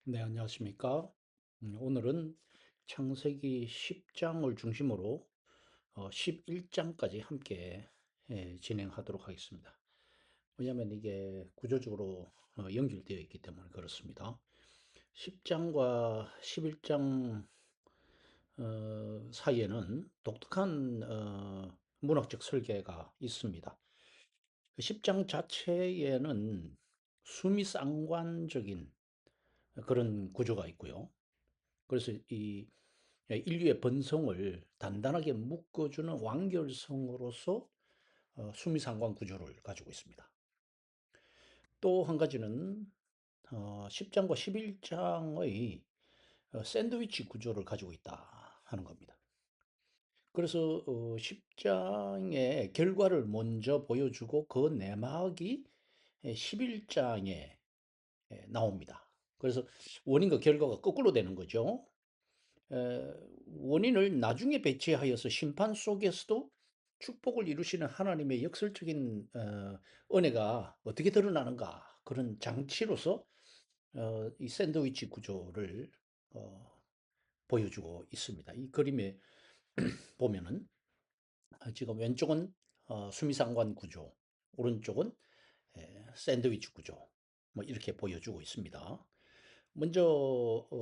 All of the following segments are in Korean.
네, 안녕하십니까. 오늘은 창세기 10장을 중심으로 11장까지 함께 진행하도록 하겠습니다. 왜냐하면 이게 구조적으로 연결되어 있기 때문에 그렇습니다. 10장과 11장 사이에는 독특한 문학적 설계가 있습니다. 10장 자체에는 수미상관적인 그런 구조가 있고요. 그래서 이 인류의 번성을 단단하게 묶어주는 완결성으로서 수미상관 구조를 가지고 있습니다. 또 한 가지는 10장과 11장의 샌드위치 구조를 가지고 있다 하는 겁니다. 그래서 10장의 결과를 먼저 보여주고 그 내막이 11장에 나옵니다. 그래서 원인과 결과가 거꾸로 되는 거죠. 에, 원인을 나중에 배치하여서 심판 속에서도 축복을 이루시는 하나님의 역설적인 은혜가 어떻게 드러나는가 그런 장치로서 이 샌드위치 구조를 어, 보여주고 있습니다. 이 그림에 보면은 지금 왼쪽은 수미상관 구조, 오른쪽은 샌드위치 구조 뭐 이렇게 보여주고 있습니다. 먼저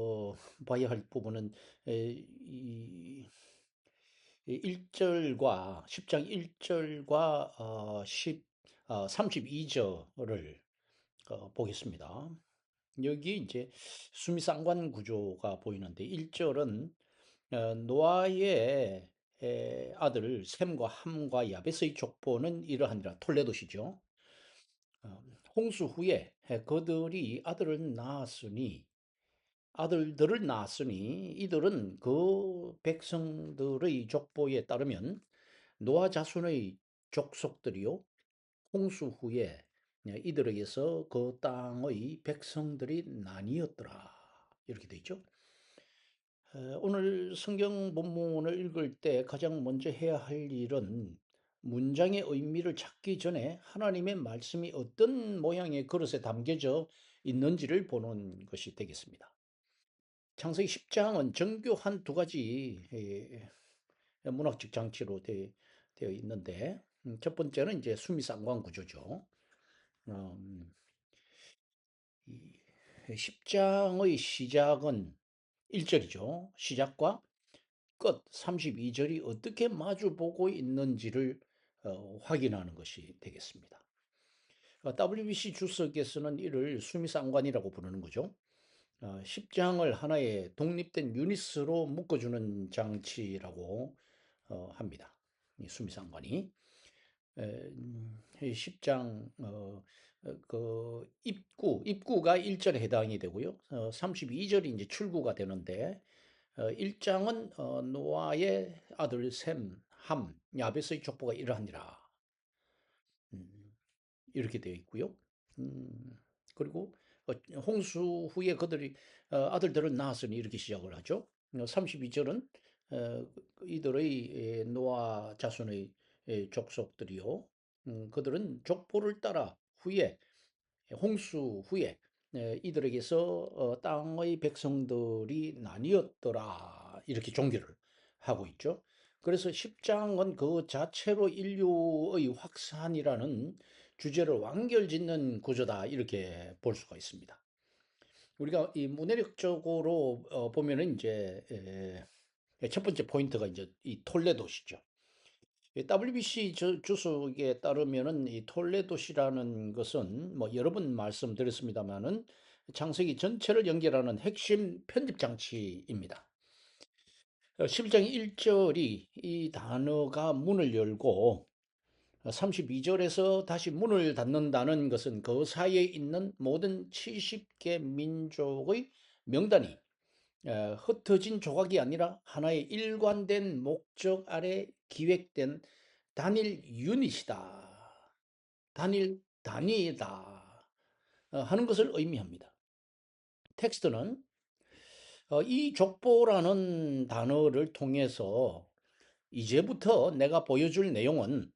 봐야 할 부분은 이 1절과 10장 1절과 32절을 보겠습니다. 여기 이제 수미상관 구조가 보이는데 1절은 노아의 아들 셈과 함과 야벳의 족보는 이러하니라 톨레도시죠. 어, 홍수 후에 그들이 아들들을 낳았으니 이들은 그 백성들의 족보에 따르면 노아 자손의 족속들이요 홍수 후에 이들에게서 그 땅의 백성들이 나뉘었더라 이렇게 돼 있죠. 오늘 성경 본문을 읽을 때 가장 먼저 해야 할 일은 문장의 의미를 찾기 전에 하나님의 말씀이 어떤 모양의 그릇에 담겨져 있는지를 보는 것이 되겠습니다. 창세기 10장은 정교한 두 가지 문학적 장치로 되어 있는데 첫 번째는 이제 수미상관 구조죠. 음, 이 10장의 시작은 1절이죠. 시작과 끝 32절이 어떻게 마주보고 있는지를 확인하는 것이 되겠습니다. WBC 주석에서는 이를 수미상관이라고 부르는 거죠. 10장을 하나의 독립된 유닛으로 묶어주는 장치라고 합니다. 이 수미상관이. 10장 그 입구가 1절에 해당이 되고요. 32절이 이제 출구가 되는데 1장은 노아의 아들 셈, 함, 야벳의 족보가 이러하니라. 음, 이렇게 되어 있고요. 음, 그리고 홍수 후에 그들이 아들들을 낳았으니 이렇게 시작을 하죠. 32절은 이들의 노아 자손의 족속들이요. 그들은 족보를 따라 후에 홍수 후에 이들에게서 땅의 백성들이 나뉘었더라 이렇게 종교를 하고 있죠. 그래서 10장은 그 자체로 인류의 확산이라는 주제를 완결짓는 구조다 이렇게 볼 수가 있습니다. 우리가 이 문해력적으로 보면은 이제 첫 번째 포인트가 이제 이 톨레도시죠. WBC 주석에 따르면은 이 톨레도시라는 것은 뭐 여러 번 말씀드렸습니다마는 창세기 전체를 연결하는 핵심 편집 장치입니다. 11장 1절이 이 단어가 문을 열고 32절에서 다시 문을 닫는다는 것은 그 사이에 있는 모든 70개 민족의 명단이 흩어진 조각이 아니라 하나의 일관된 목적 아래 기획된 단일 유닛이다. 단일 단위이다. 하는 것을 의미합니다. 텍스트는 이 족보라는 단어를 통해서 이제부터 내가 보여줄 내용은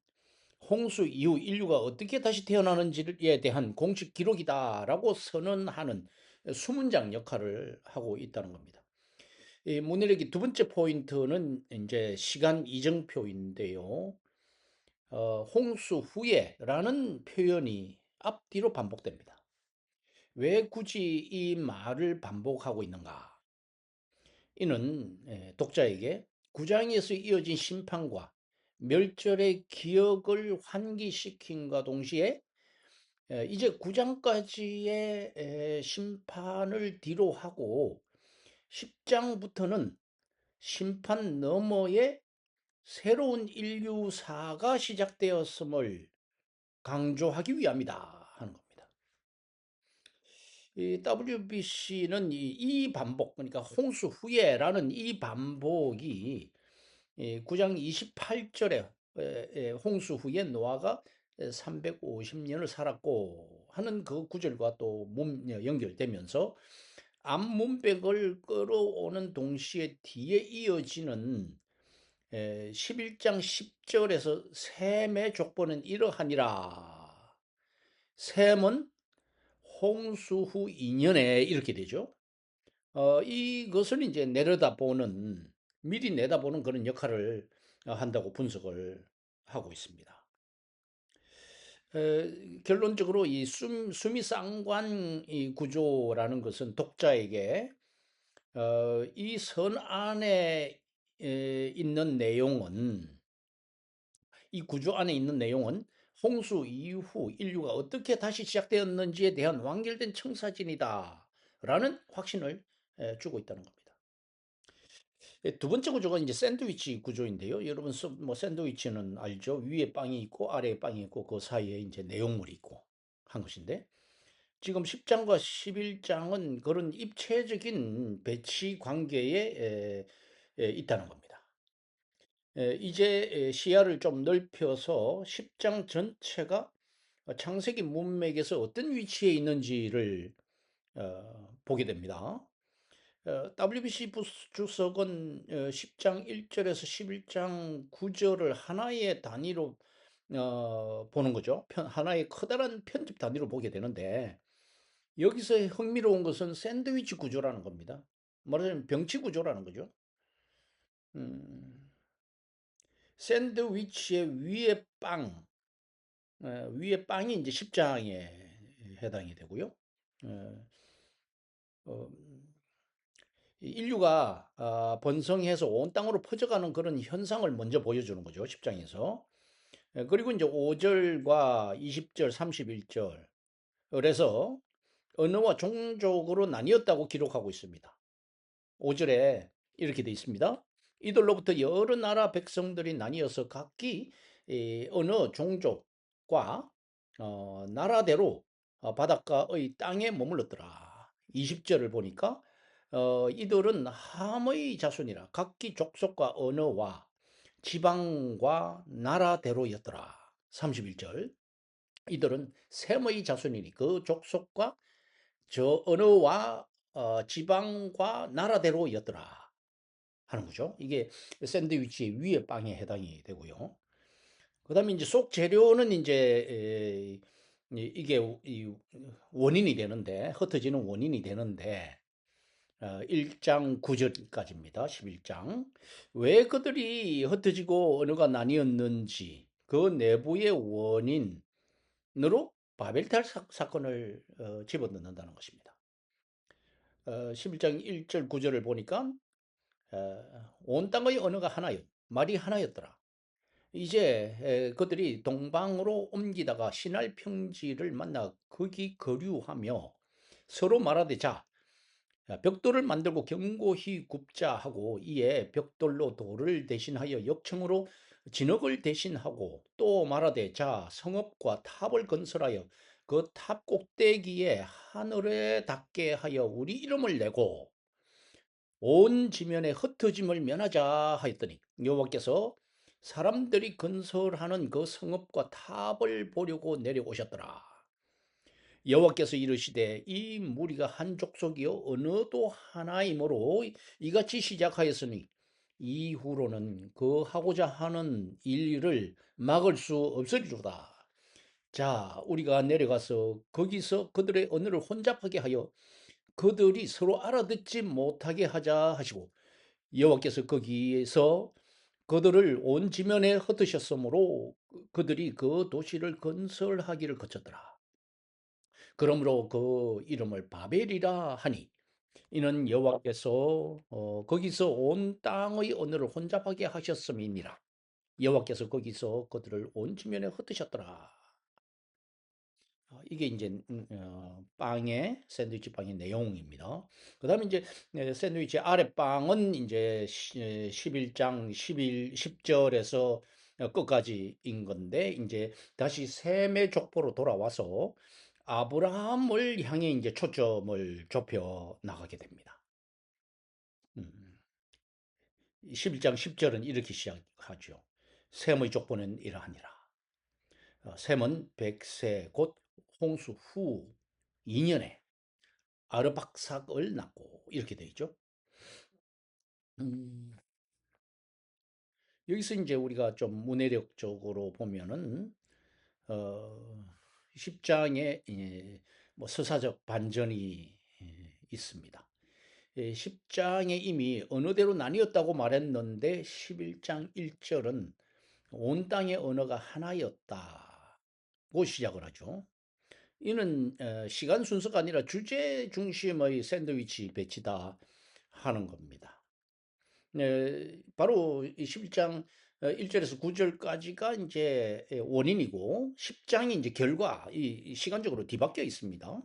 홍수 이후 인류가 어떻게 다시 태어나는지에 대한 공식 기록이다라고 선언하는 수문장 역할을 하고 있다는 겁니다. 이 문해력의 두 번째 포인트는 이제 시간 이정표인데요. 홍수 후에라는 표현이 앞뒤로 반복됩니다. 왜 굳이 이 말을 반복하고 있는가? 이는 독자에게 구장에서 이어진 심판과 멸절의 기억을 환기시킨과 동시에 이제 구장까지의 심판을 뒤로 하고 10장부터는 심판 너머의 새로운 인류사가 시작되었음을 강조하기 위함이다 하는 겁니다. 이 WBC는 이 반복, 그러니까 홍수 후에라는 이 반복이 9장 28절에 홍수 후에 노아가 350년을 살았고 하는 그 구절과 또 연결되면서 암문백을 끌어오는 동시에 뒤에 이어지는 11장 10절에서 셈의 족보는 이러하니라. 셈은 홍수 후 2년에 이렇게 되죠. 이것을 이제 내려다보는, 미리 내다보는 그런 역할을 한다고 분석을 하고 있습니다. 결론적으로 이 수미상관 이 구조라는 것은 독자에게 이 선 안에 있는 내용은, 이 구조 안에 있는 내용은 홍수 이후 인류가 어떻게 다시 시작되었는지에 대한 완결된 청사진이다 라는 확신을 주고 있다는 겁니다. 두 번째 구조가 이제 샌드위치 구조인데요. 여러분 뭐 샌드위치는 알죠? 위에 빵이 있고 아래에 빵이 있고 그 사이에 이제 내용물이 있고 한 것인데, 지금 10장과 11장은 그런 입체적인 배치 관계에 있다는 겁니다. 이제 시야를 좀 넓혀서 10장 전체가 창세기 문맥에서 어떤 위치에 있는지를 보게 됩니다. WBC 주석은 10장 1절에서 11장 9절을 하나의 단위로 보는 거죠. 하나의 커다란 편집 단위로 보게 되는데, 여기서 흥미로운 것은 샌드위치 구조라는 겁니다. 말하자면 병치 구조라는 거죠. 음, 샌드위치의 위에 빵이 이제 10장에 해당이 되고요. 어, 어, 인류가 번성해서 온 땅으로 퍼져가는 그런 현상을 먼저 보여주는 거죠. 10장에서. 그리고 이제 5절과 20절, 31절. 그래서 언어와 종족으로 나뉘었다고 기록하고 있습니다. 5절에 이렇게 되어 있습니다. 이들로부터 여러 나라 백성들이 나뉘어서 각기 어느 종족과 나라대로 바닷가의 땅에 머물렀더라. 20절을 보니까 이들은 함의 자손이라 각기 족속과 언어와 지방과 나라대로였더라. 31절, 이들은 셈의 자손이니 그 족속과 저 언어와 지방과 나라대로였더라 하는 거죠. 이게 샌드위치 위에 빵에 해당이 되고요. 그다음에 이제 속 재료는 이제 이게 원인이 되는데, 흩어지는 원인이 되는데 1장 9절까지입니다. 11장. 왜 그들이 흩어지고 언어가 나뉘었는지 그 내부의 원인으로 바벨탑 사건을 집어넣는다는 것입니다. 11장 1절 9절을 보니까 온 땅의 언어가 하나였, 말이 하나였더라. 이제 그들이 동방으로 옮기다가 신할 평지를 만나 거기 거류하며 서로 말하되, 자, 벽돌을 만들고 견고히 굽자 하고, 이에 벽돌로 돌을 대신하여 역청으로 진흙을 대신하고, 또 말하되, 자, 성읍과 탑을 건설하여 그 탑 꼭대기에 하늘에 닿게 하여 우리 이름을 내고 온 지면에 흩어짐을 면하자 하였더니, 여호와께서 사람들이 건설하는 그 성읍과 탑을 보려고 내려오셨더라. 여호와께서 이르시되, 이 무리가 한 족속이요 언어도 하나이므로 이같이 시작하였으니 이후로는 그 하고자 하는 일을 막을 수 없으리로다. 자, 우리가 내려가서 거기서 그들의 언어를 혼잡하게 하여 그들이 서로 알아듣지 못하게 하자 하시고 여호와께서 거기에서 그들을 온 지면에 흩으셨으므로 그들이 그 도시를 건설하기를 거쳤더라. 그러므로 그 이름을 바벨이라 하니 이는 여호와께서 거기서 온 땅의 언어를 혼잡하게 하셨음이니라. 여호와께서 거기서 그들을 온 지면에 흩으셨더라. 이게 이제 빵의 샌드위치 빵의 내용입니다. 그다음에 이제 샌드위치 아랫빵은 이제 11장 10절에서 끝까지인 건데 이제 다시 셈의 족보로 돌아와서 아브라함을 향해 이제 초점을 좁혀 나가게 됩니다. 음, 11장 10절은 이렇게 시작하죠. 셈의 족보는 이러하니라. 셈은 100세 곧 홍수 후 2년에 아르박삭을 낳고 이렇게 돼 있죠. 음, 여기서 이제 우리가 좀 문해력적으로 보면은 어, 10장에 뭐 서사적 반전이 있습니다. 10장에 이미 어느 대로 나뉘었다고 말했는데 11장 1절은 온 땅의 언어가 하나였다고 시작을 하죠. 이는 시간 순서가 아니라 주제 중심의 샌드위치 배치다 하는 겁니다. 네, 바로 이 11장 1절에서 9절까지가 이제 원인이고 10장이 이제 결과, 이 시간적으로 뒤바뀌어 있습니다.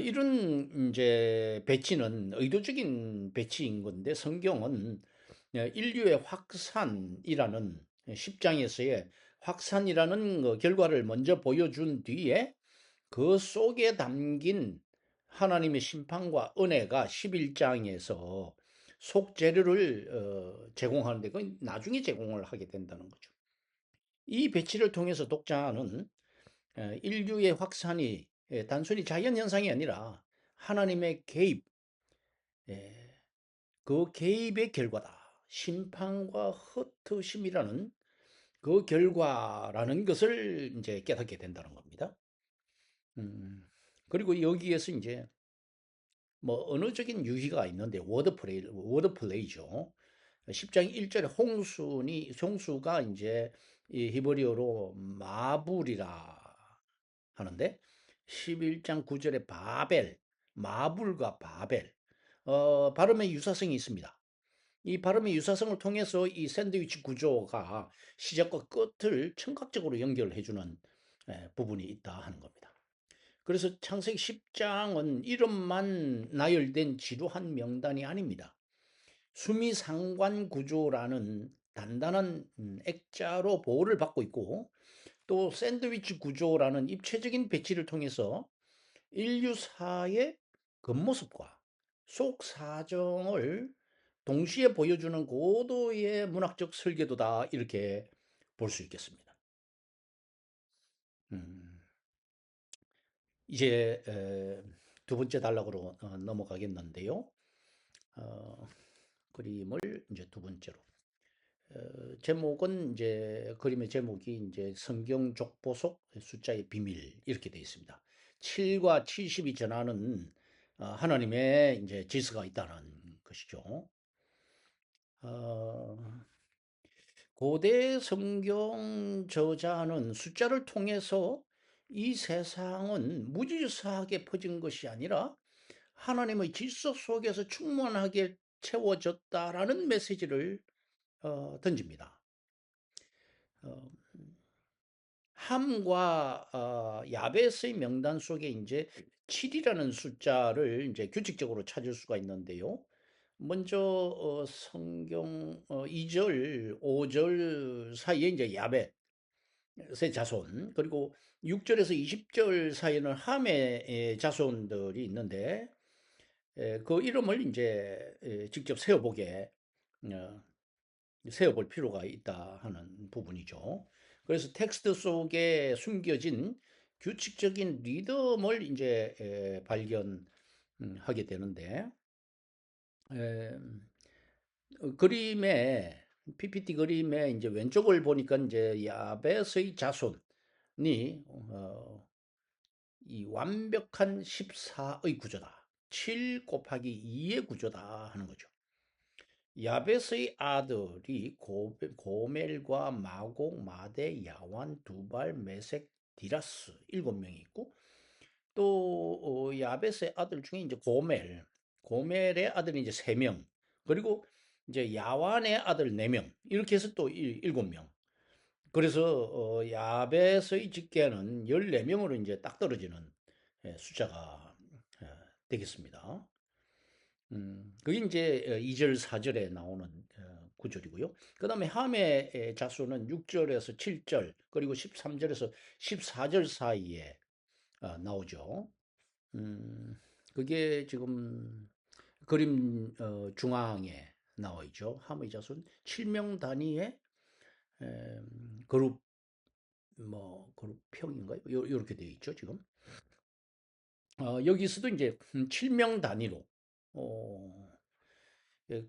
이런 이제 배치는 의도적인 배치인 건데 성경은 인류의 확산이라는 10장에서의 확산이라는 그 결과를 먼저 보여준 뒤에 그 속에 담긴 하나님의 심판과 은혜가 11장에서 속재료를 제공하는데 그건 나중에 제공을 하게 된다는 거죠. 이 배치를 통해서 독자는 인류의 확산이 단순히 자연현상이 아니라 하나님의 개입, 예, 그 개입의 결과다. 심판과 흩으심이라는 그 결과라는 것을 이제 깨닫게 된다는 겁니다. 그리고 여기에서 이제 뭐 언어적인 유희가 있는데 워드 플레이죠. 10장 1절에 홍수가 이제 이 히브리어로 마불이라 하는데 11장 9절에 마불과 바벨, 발음의 유사성이 있습니다. 이 발음의 유사성을 통해서 이 샌드위치 구조가 시작과 끝을 청각적으로 연결해주는 부분이 있다 하는 겁니다. 그래서 창세기 10장은 이름만 나열된 지루한 명단이 아닙니다. 수미상관 구조라는 단단한 액자로 보호를 받고 있고 또 샌드위치 구조라는 입체적인 배치를 통해서 인류사의 겉모습과 속 사정을 동시에 보여주는 고도의 문학적 설계도다 이렇게 볼 수 있겠습니다. 음, 이제 두 번째 단락으로 넘어가겠는데요. 어, 그림을 이제 두 번째로 제목은 이제 그림의 제목이 이제 성경 족보 속 숫자의 비밀 이렇게 되어 있습니다. 7과 70이 전하는 하나님의 이제 질서가 있다는 것이죠. 어, 고대 성경 저자는 숫자를 통해서 이 세상은 무질서하게 퍼진 것이 아니라 하나님의 질서 속에서 충만하게 채워졌다라는 메시지를 던집니다. 어, 함과 야벳의 명단 속에 이제 7이라는 숫자를 이제 규칙적으로 찾을 수가 있는데요. 먼저 성경 2절, 5절 사이에 이제 야벳의 자손, 그리고 6절에서 20절 사이에는 함의 자손들이 있는데 그 이름을 이제 직접 어, 세워볼 필요가 있다 하는 부분이죠. 그래서 텍스트 속에 숨겨진 규칙적인 리듬을 이제 발견하게 되는데 에, 그림에 PPT 그림에 이제 왼쪽을 보니까 이제 야벳의 자손이 이 완벽한 14의 구조다. 7 곱하기 2의 구조다 하는 거죠. 야벳의 아들이 고멜과 마곡, 마대, 야완, 두발, 메색, 디라스 7명이 있고, 또 야벳의 아들 중에 이제 고멜의 아들이 이제 3명, 그리고 이제 야완의 아들 4명, 이렇게 해서 또 7명. 그래서 야벳의 직계는 14명으로 이제 딱 떨어지는 숫자가 되겠습니다. 그게 이제 2절, 4절에 나오는 구절이고요. 그 다음에 함의 자수는 6절에서 7절, 그리고 13절에서 14절 사이에 나오죠. 음, 그게 지금 그림 중앙에 나와 있죠. 함의 자수는 7명 단위의 그룹, 그룹평인가요? 요렇게 되어 있죠, 지금. 여기서도 이제 7명 단위로, 어,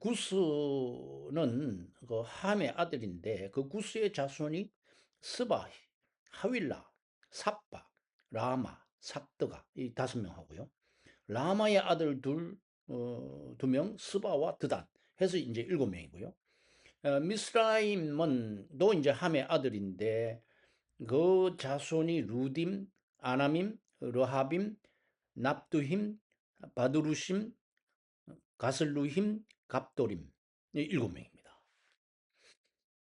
구스는 그 함의 아들인데 그 구스의 자손이 스바, 하윌라, 삽바, 라마, 삽드가 이 5명 하고요. 라마의 아들 2명, 스바와 드단 해서 이제 7명이고요. 미스라임은 또 이제 함의 아들인데 그 자손이 루딤, 아나밈, 르하빔, 납두힘, 바두루심, 가슬루힘, 갑도림 7명입니다.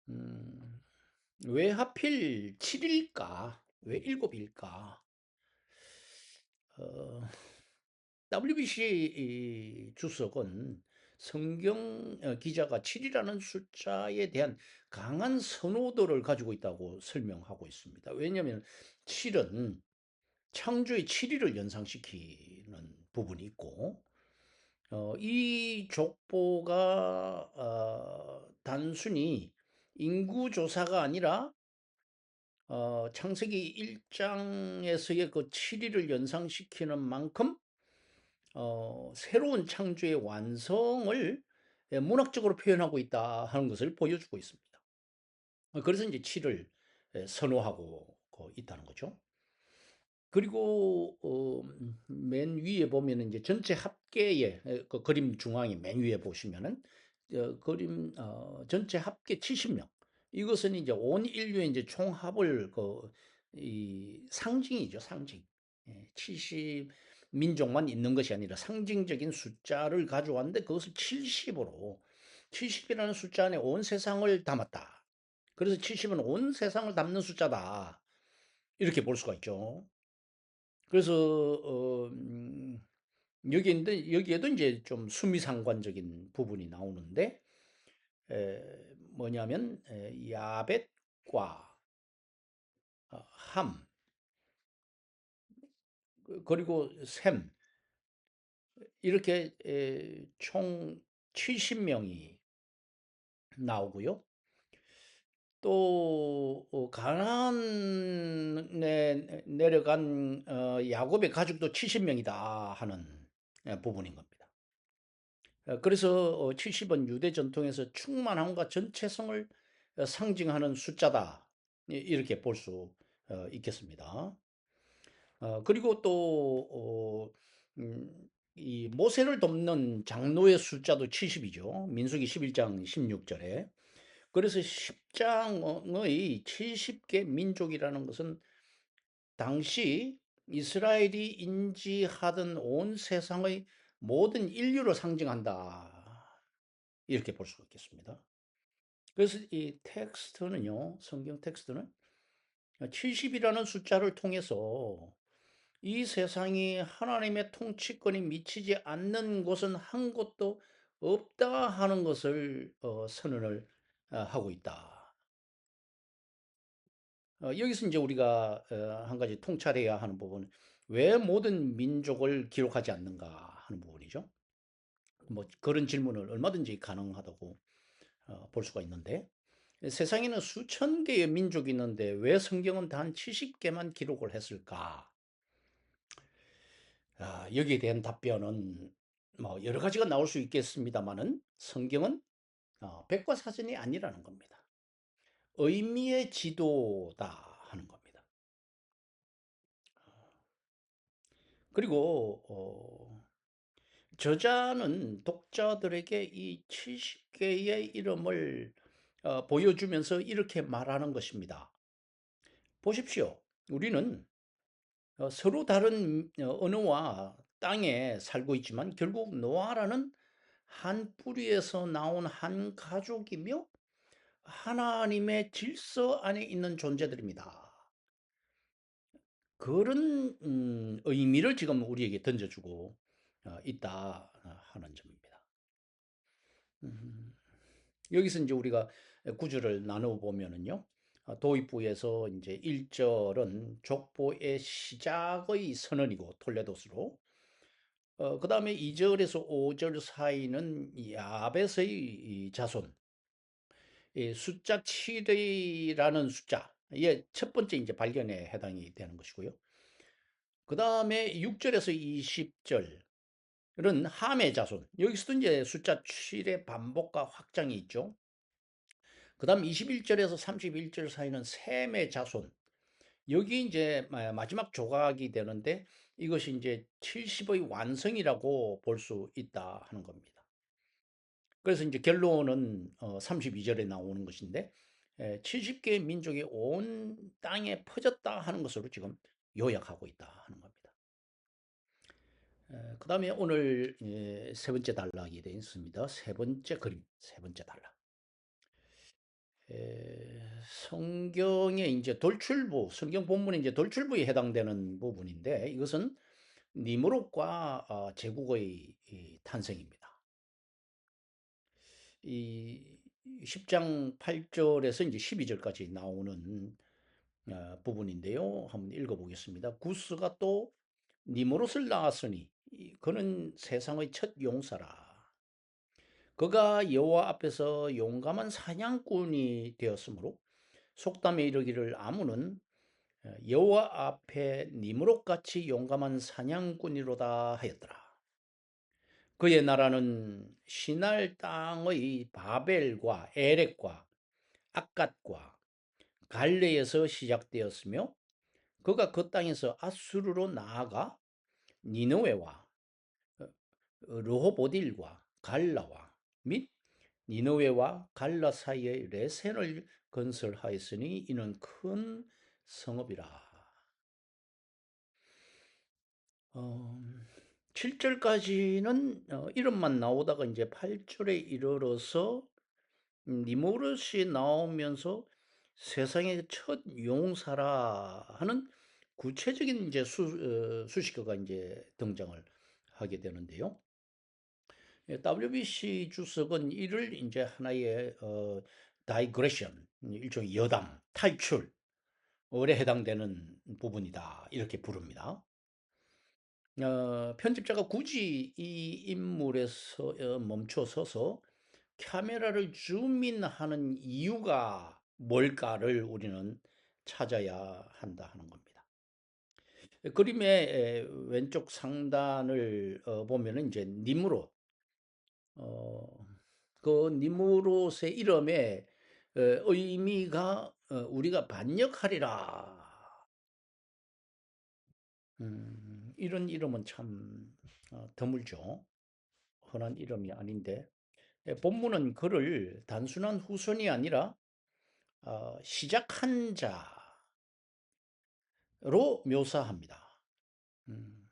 음, 왜 하필 7일까? 왜 7일까? WBC 주석은 성경 기자가 7이라는 숫자에 대한 강한 선호도를 가지고 있다고 설명하고 있습니다. 왜냐하면 7은 창조의 7일을 연상시키는 부분이 있고, 이 족보가 단순히 인구조사가 아니라 창세기 1장에서의 그 7일을 연상시키는 만큼 새로운 창조의 완성을 문학적으로 표현하고 있다 하는 것을 보여주고 있습니다. 그래서 이제 7을 선호하고 있다는 거죠. 그리고 맨 위에 보면은 이제 전체 합계의 그 그림 중앙에 맨 위에 보시면은 그림 전체 합계 70명. 이것은 이제 온 인류의 이제 총합을 이 상징이죠, 상징. 70 민족만 있는 것이 아니라 상징적인 숫자를 가져왔는데 그것을 70으로 70이라는 숫자 안에 온 세상을 담았다. 그래서 70은 온 세상을 담는 숫자다. 이렇게 볼 수가 있죠. 그래서 여기에도 이제 좀 수미상관적인 부분이 나오는데 뭐냐면 야벳과 함 그리고 셈 이렇게 총 70명이 나오고요. 또 가나안에 내려간 야곱의 가족도 70명이다 하는 부분인 겁니다. 그래서 70은 유대 전통에서 충만함과 전체성을 상징하는 숫자다. 이렇게 볼 수 있겠습니다. 그리고 또 이 모세를 돕는 장로의 숫자도 70이죠. 민수기 11장 16절에. 그래서 10장의 70개 민족이라는 것은 당시 이스라엘이 인지하던 온 세상의 모든 인류를 상징한다. 이렇게 볼 수가 있겠습니다. 그래서 이 텍스트는요, 성경 텍스트는 70이라는 숫자를 통해서 이 세상이 하나님의 통치권이 미치지 않는 곳은 한 곳도 없다 하는 것을 선언을 하고 있다. 여기서 이제 우리가 한 가지 통찰해야 하는 부분은 왜 모든 민족을 기록하지 않는가 하는 부분이죠. 뭐 그런 질문을 얼마든지 가능하다고 볼 수가 있는데 세상에는 수천 개의 민족이 있는데 왜 성경은 단 70개만 기록을 했을까? 여기에 대한 답변은 뭐 여러 가지가 나올 수 있겠습니다만은 성경은 백과사전이 아니라는 겁니다. 의미의 지도다 하는 겁니다. 그리고 저자는 독자들에게 이 70개의 이름을 보여주면서 이렇게 말하는 것입니다. 보십시오. 우리는 서로 다른 언어와 땅에 살고 있지만 결국 노아라는 한 뿌리에서 나온 한 가족이며 하나님의 질서 안에 있는 존재들입니다. 그런 의미를 지금 우리에게 던져주고 있다 하는 점입니다. 음, 여기서 이제 우리가 구절을 나누어 보면은요, 도입부에서 이제 1절은 족보의 시작의 선언이고 톨레도스로, 그 다음에 2절에서 5절 사이는 야벳의 이 자손, 이 숫자 7이라는 숫자, 이게 첫 번째 이제 발견에 해당이 되는 것이고요. 그 다음에 6절에서 20절은 함의 자손, 여기서도 이제 숫자 7의 반복과 확장이 있죠. 그 다음 21절에서 31절 사이는 셈의 자손, 여기 이제 마지막 조각이 되는데 이것이 이제 70의 완성이라고 볼 수 있다 하는 겁니다. 그래서 이제 결론은 32절에 나오는 것인데 70개의 민족이 온 땅에 퍼졌다 하는 것으로 지금 요약하고 있다 하는 겁니다. 그 다음에 오늘 세 번째 단락이 되어 있습니다. 세 번째 그림, 세 번째 단락. 성경의 이제 돌출부, 성경 본문의 이제 돌출부에 해당되는 부분인데 이것은 니무롯과 제국의 탄생입니다. 이 10장 8절에서 이제 12절까지 나오는 부분인데요. 한번 읽어보겠습니다. 구스가 또 니무롯을 낳았으니 그는 세상의 첫 용사라. 그가 여호와 앞에서 용감한 사냥꾼이 되었으므로 속담에 이르기를 아무는 여호와 앞에 니무롯같이 용감한 사냥꾼이로다 하였더라. 그의 나라는 시날 땅의 바벨과 에렉과 악갓과 갈레에서 시작되었으며 그가 그 땅에서 아수르로 나아가 니느웨와 르호보딜과 갈라와 및 니느웨와 갈라 사이에 레센을 건설하였으니 이는 큰 성읍이라. 7절까지는 이름만 나오다가 이제 8절에 이르러서 니무롯이 나오면서 세상의 첫 용사라 하는 구체적인 이제 수식어가 이제 등장을 하게 되는데요. WBC 주석은 이를 이제 하나의 다이그레션, 일종의 여담, 탈출에 해당되는 부분이다 이렇게 부릅니다. 편집자가 굳이 이 인물에서 멈춰서서 카메라를 줌인하는 이유가 뭘까를 우리는 찾아야 한다 하는 겁니다. 그림의 왼쪽 상단을 보면은 이제 니무롯, 어, 그 니무롯의 이름의 의미가 우리가 반역하리라. 이런 이름은 참 드물죠. 흔한 이름이 아닌데 본문은 그를 단순한 후손이 아니라 시작한 자로 묘사합니다. 음,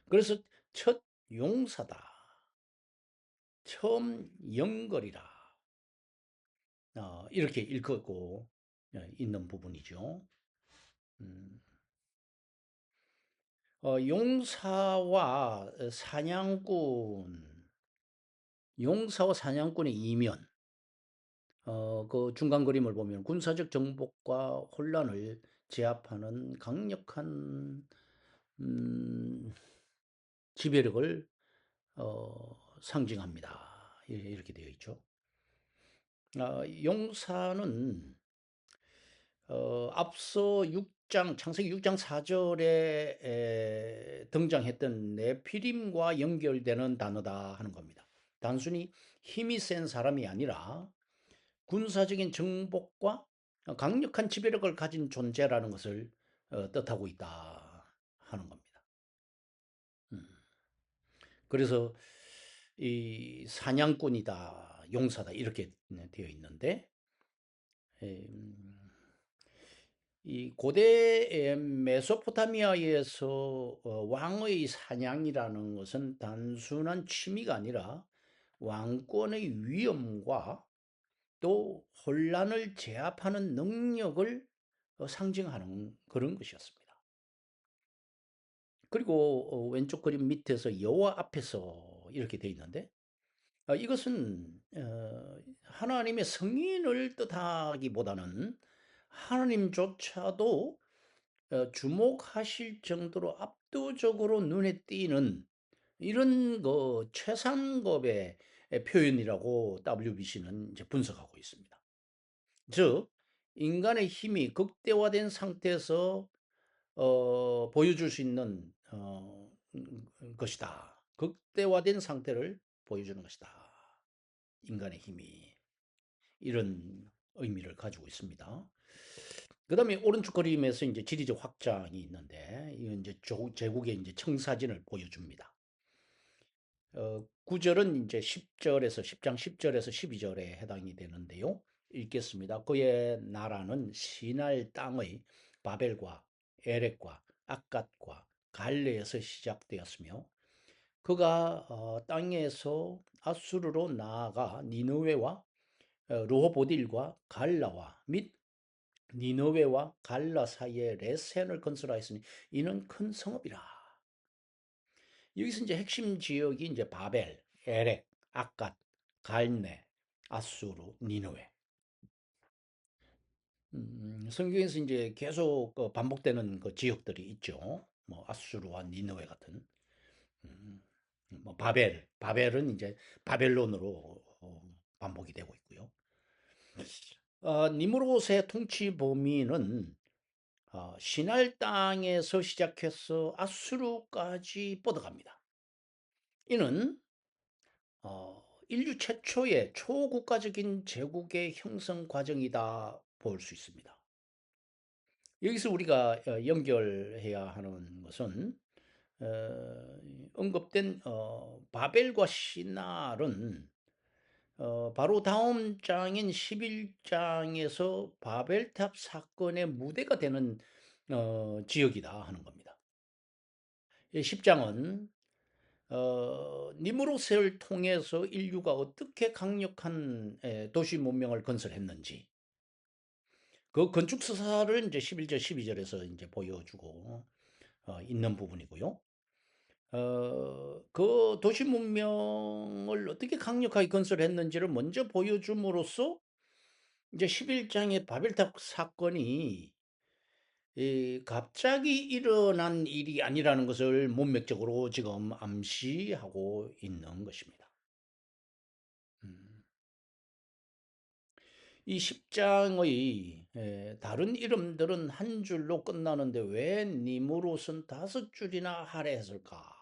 그래서 첫 용사다, 처음 영걸이라 이렇게 읽고 있는 부분이죠. 음, 용사와 사냥꾼의 이면, 그 중간 그림을 보면 군사적 정복과 혼란을 제압하는 강력한 지배력을 상징합니다. 이렇게 되어 있죠. 용사는 앞서 6장, 창세기 6장 4절에 등장했던 네피림과 연결되는 단어다 하는 겁니다. 단순히 힘이 센 사람이 아니라 군사적인 정복과 강력한 지배력을 가진 존재라는 것을 뜻하고 있다 하는 겁니다. 그래서 이 사냥꾼이다, 용사다 이렇게 되어 있는데 음, 이 고대 메소포타미아에서 왕의 사냥이라는 것은 단순한 취미가 아니라 왕권의 위엄과 또 혼란을 제압하는 능력을 상징하는 그런 것이었습니다. 그리고 왼쪽 그림 밑에서 여호와 앞에서 이렇게 되어 있는데 이것은 하나님의 성인을 뜻하기보다는 하나님조차도 주목하실 정도로 압도적으로 눈에 띄는 이런 그 최상급의 표현이라고 WBC는 이제 분석하고 있습니다. 즉, 인간의 힘이 극대화된 상태에서 보여줄 수 있는 것이다. 극대화된 상태를 보여주는 것이다. 인간의 힘이 이런 의미를 가지고 있습니다. 그 다음에 오른쪽 그림에서 이제 지리적 확장이 있는데, 이건 이제 제국의 이제 청사진을 보여줍니다. 9절은 이제 10절에서 10장 10절에서 12절에 해당이 되는데요. 읽겠습니다. 그의 나라는 시날 땅의 바벨과 에렉과 악갓과 갈레에서 시작되었으며 그가 땅에서 아수르로 나아가 니느웨와 르호보딜과 갈라와 및 니느웨와 갈라 사이에 레센을 건설하였으니 이는 큰 성읍이라. 여기서 이제 핵심 지역이 이제 바벨, 에렉, 악갓, 갈네, 아수르, 니느웨. 성경에서 이제 계속 반복되는 그 지역들이 있죠. 뭐 아수르와 니느웨 같은. 음, 뭐 바벨은 이제 바벨론으로 반복이 되고 있고요. 니무롯의 통치 범위는 시날 땅에서 시작해서 아수르까지 뻗어갑니다. 이는 인류 최초의 초국가적인 제국의 형성 과정이다 볼 수 있습니다. 여기서 우리가 연결해야 하는 것은 언급된 바벨과 시날은 바로 다음 장인 11장에서 바벨탑 사건의 무대가 되는 지역이다 하는 겁니다. 10장은 니무롯을 통해서 인류가 어떻게 강력한 도시 문명을 건설했는지 그 건축 서사를 이제 11절, 12절에서 이제 보여주고 있는 부분이고요. 그 도시 문명을 어떻게 강력하게 건설했는지를 먼저 보여줌으로써 이제 11장의 바벨탑 사건이 갑자기 일어난 일이 아니라는 것을 문맥적으로 지금 암시하고 있는 것입니다. 음. 이 10장의 다른 이름들은 한 줄로 끝나는데 왜 니무롯은 5줄이나 할애했을까?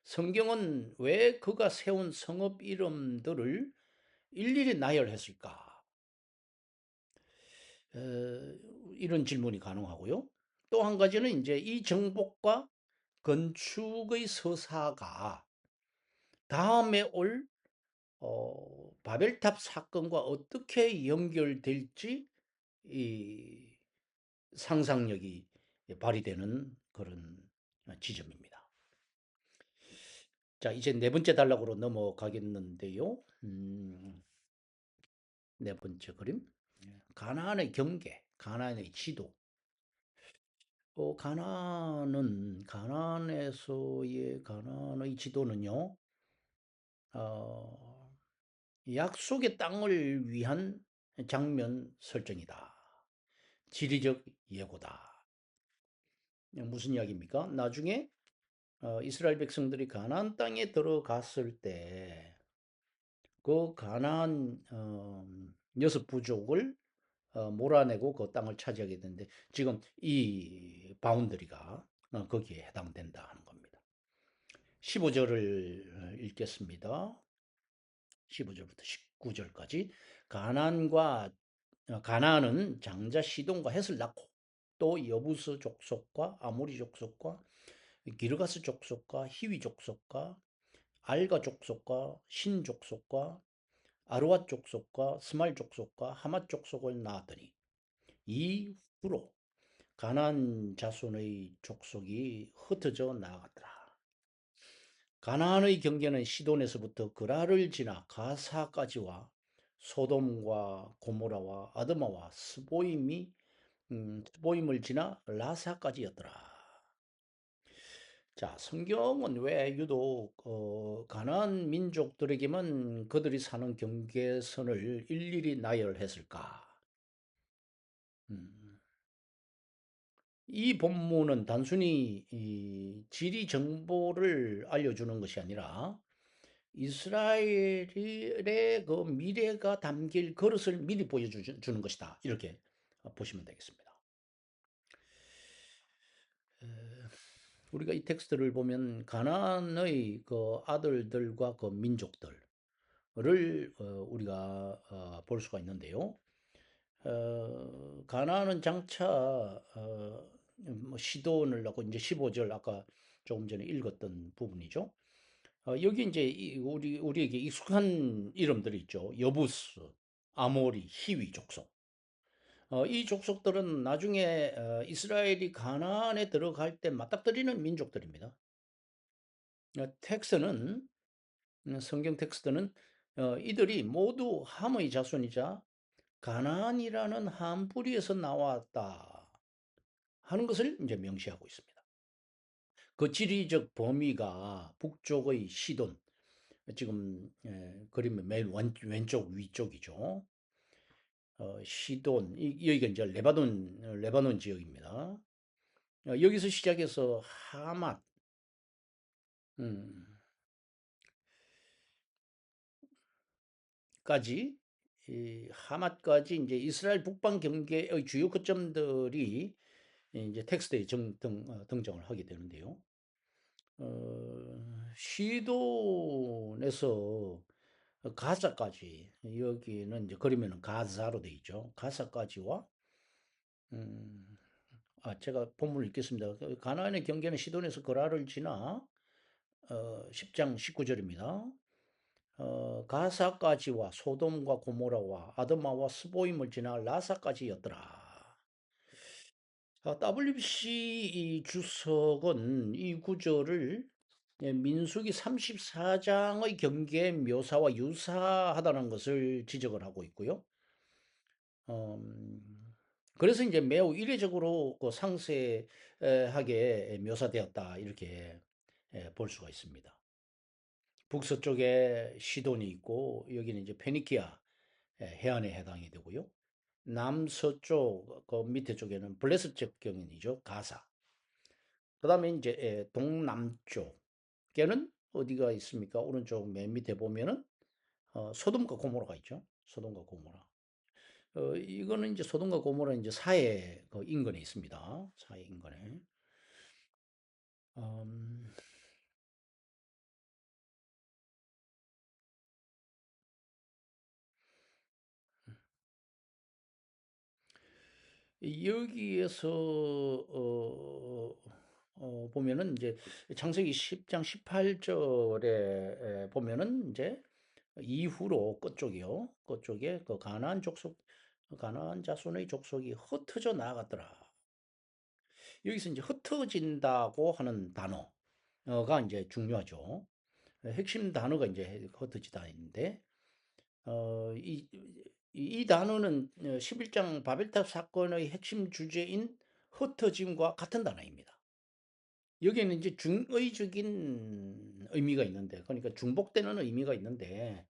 성경은 왜 그가 세운 성읍 이름들을 일일이 나열했을까? 이런 질문이 가능하고요. 또 한 가지는 이제 이 정복과 건축의 서사가 다음에 올 바벨탑 사건과 어떻게 연결될지 이 상상력이 발휘되는 그런 지점입니다. 자, 이제 네 번째 단락으로 넘어가겠는데요. 네 번째 그림. 가나안의 경계, 가나안의 지도. 가나안의 지도는요, 어, 약속의 땅을 위한 장면 설정이다. 지리적 예고다. 무슨 이야기입니까? 나중에 이스라엘 백성들이 가나안 땅에 들어갔을 때 그 가나안 6부족을 몰아내고 그 땅을 차지하게 되는데 지금 이 바운더리가 거기에 해당된다 하는 겁니다. 15절을 읽겠습니다. 15절부터 19절까지 가나안은 장자 시돈과 헷을 낳고 또 여부스 족속과 아모리 족속과 기르가스 족속과 히위 족속과 알가 족속과 신 족속과 아르왓 족속과 스말 족속과 하맛 족속을 낳았더니 이후로 가나안 자손의 족속이 흩어져 나아갔더라. 가나안의 경계는 시돈에서부터 그라를 지나 가사까지와 소돔과 고모라와 아드마와 스보임을 지나 라사까지였더라. 자, 성경은 왜 유독 가나안 민족들에게만 그들이 사는 경계선을 일일이 나열했을까? 음, 이 본문은 단순히 이 지리 정보를 알려주는 것이 아니라 이스라엘의 그 미래가 담길 그릇을 미리 보여주는 것이다. 이렇게 보시면 되겠습니다. 우리가 이 텍스트를 보면 가나안의 그 아들들과 그 민족들을 우리가 볼 수가 있는데요. 가나안은 장차 뭐 시돈을 낳고 이제 15절 아까 조금 전에 읽었던 부분이죠. 여기 이제 우리에게 익숙한 이름들이 있죠. 여부스, 아모리, 히위 족속. 이 족속들은 나중에 이스라엘이 가나안에 들어갈 때 맞닥뜨리는 민족들입니다. 텍스트는 성경 텍스트는 이들이 모두 함의 자손이자 가나안이라는 한 뿌리에서 나왔다 하는 것을 이제 명시하고 있습니다. 그 지리적 범위가 북쪽의 시돈, 지금 그림의 맨 왼쪽 위쪽이죠. 시돈, 여기가 이제 레바논 지역입니다. 여기서 시작해서 하맛, 음, 까지, 이 하맛까지 이제 이스라엘 북방 경계의 주요 거점들이 이제 텍스트에 등장을 하게 되는데요. 시돈에서 가사까지, 여기는 이제 그러면은 가사로 되어 있죠. 가사까지와 음, 제가 본문을 읽겠습니다. 가나안의 경계는 시돈에서 거라를 지나 10장 19절입니다. 가사까지와 소돔과 고모라와 아드마와 스보임을 지나 라사까지였더라. WC 이 주석은 이 구절을 민수기 34장의 경계 묘사와 유사하다는 것을 지적을 하고 있고요. 그래서 이제 매우 이례적으로 그 상세하게 묘사되었다 이렇게 볼 수가 있습니다. 북서쪽에 시돈이 있고 여기는 이제 페니키아 해안에 해당이 되고요. 남서쪽 그 밑에 쪽에는 블레셋 접경이죠. 가사. 그다음에 이제 동남쪽에는 어디가 있습니까? 오른쪽 맨 밑에 보면은 소돔과 고모라가 있죠. 소돔과 고모라. 이거는 이제 소돔과 고모라 이제 사해 그 인근에 있습니다. 사해 인근에. 음, 여기에서 보면은 이제 창세기 10장 18절에 보면은 이제 이후로 끝쪽이요. 끝쪽에 그 가나안 자손의 족속이 흩어져 나갔더라. 여기서 이제 흩어진다고 하는 단어가 이제 중요하죠. 핵심 단어가 이제 흩어지다인데, 어, 이, 이 단어는 11장 바벨탑 사건의 핵심 주제인 흩어짐과 같은 단어입니다. 여기에는 이제 중의적인 의미가 있는데, 그러니까 중복되는 의미가 있는데,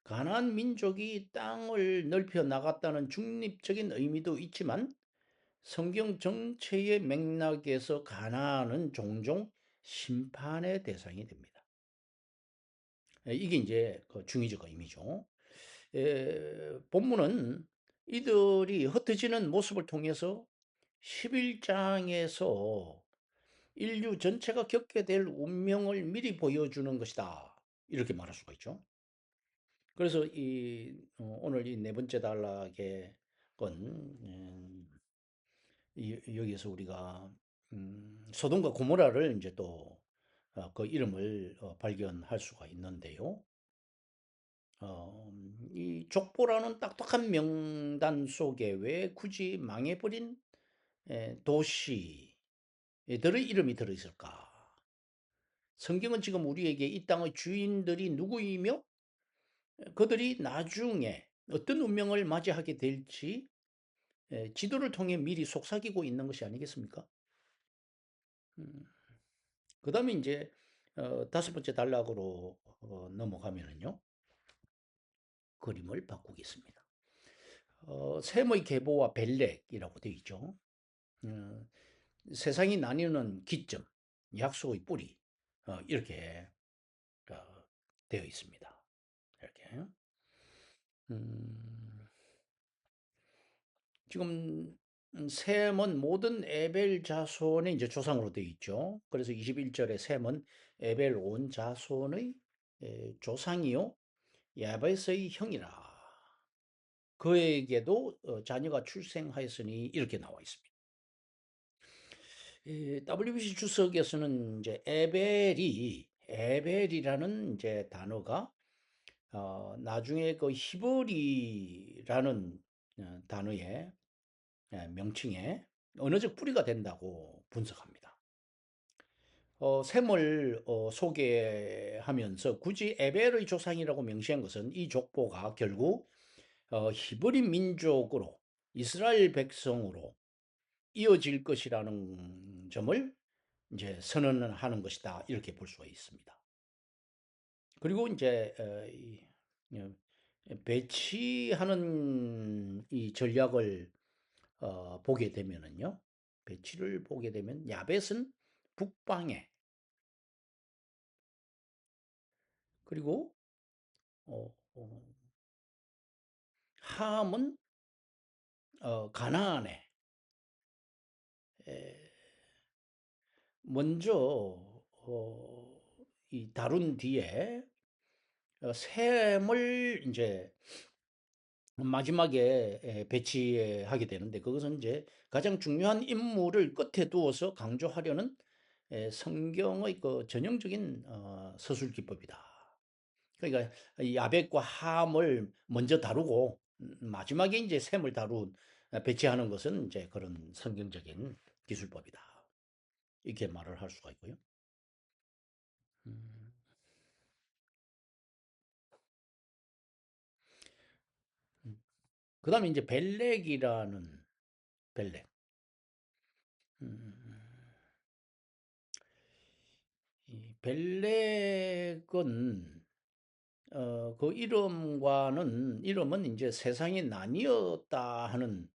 가나안 민족이 땅을 넓혀 나갔다는 중립적인 의미도 있지만 성경 정체의 맥락에서 가나안은 종종 심판의 대상이 됩니다. 이게 이제 그 중의적 의미죠. 본문은 이들이 흩어지는 모습을 통해서 11장에서 인류 전체가 겪게 될 운명을 미리 보여주는 것이다. 이렇게 말할 수가 있죠. 그래서 오늘 이 네 번째 단락의 건 여기에서 우리가 소돔과 고모라를 이제 또 그 이름을 발견할 수가 있는데요. 이 족보라는 딱딱한 명단 속에 왜 굳이 망해버린 도시들의 이름이 들어있을까? 성경은 지금 우리에게 이 땅의 주인들이 누구이며 그들이 나중에 어떤 운명을 맞이하게 될지 지도를 통해 미리 속삭이고 있는 것이 아니겠습니까? 음, 그 다음에 이제 다섯 번째 단락으로 넘어가면은요. 그림을 바꾸겠습니다. 셈의 계보와 벨렉이라고 되어 있죠. 어, 세상이 나뉘는 기점, 약속의 뿌리 이렇게 어, 되어 있습니다. 이렇게. 음, 지금 셈은 모든 에벨 자손의 이제 조상으로 되어 있죠. 그래서 21절에 셈은 에벨 온 자손의 조상이요 야베스의 형이라. 그에게도 자녀가 출생하였으니 이렇게 나와 있습니다. WBC 주석에서는 이제 에벨이라는 이제 단어가 나중에 그 히브리라는 단어의 명칭에 언어적 뿌리가 된다고 분석합니다. 셈을 소개하면서 굳이 에벨의 조상이라고 명시한 것은 이 족보가 결국 히브리 민족으로 이스라엘 백성으로 이어질 것이라는 점을 이제 선언하는 것이다 이렇게 볼 수가 있습니다. 그리고 이제 어, 배치하는 이 전략을 보게 되면은요, 배치를 보게 되면 야벳은 북방에 그리고 어, 어, 함은 가나안에 에, 먼저 이 다룬 뒤에 셈을 이제 마지막에 배치하게 되는데 그것은 이제 가장 중요한 인물을 끝에 두어서 강조하려는 성경의 그 전형적인 서술 기법이다. 그러니까 이 야벳과 함을 먼저 다루고 마지막에 이제 셈을 다룬 배치하는 것은 이제 그런 성경적인 기술법이다. 이렇게 말을 할 수가 있고요. 음, 그다음에 이제 벨렉이라는 벨렉. 음, 이 벨렉은 그 이름은 이제 세상이 나뉘었다 하는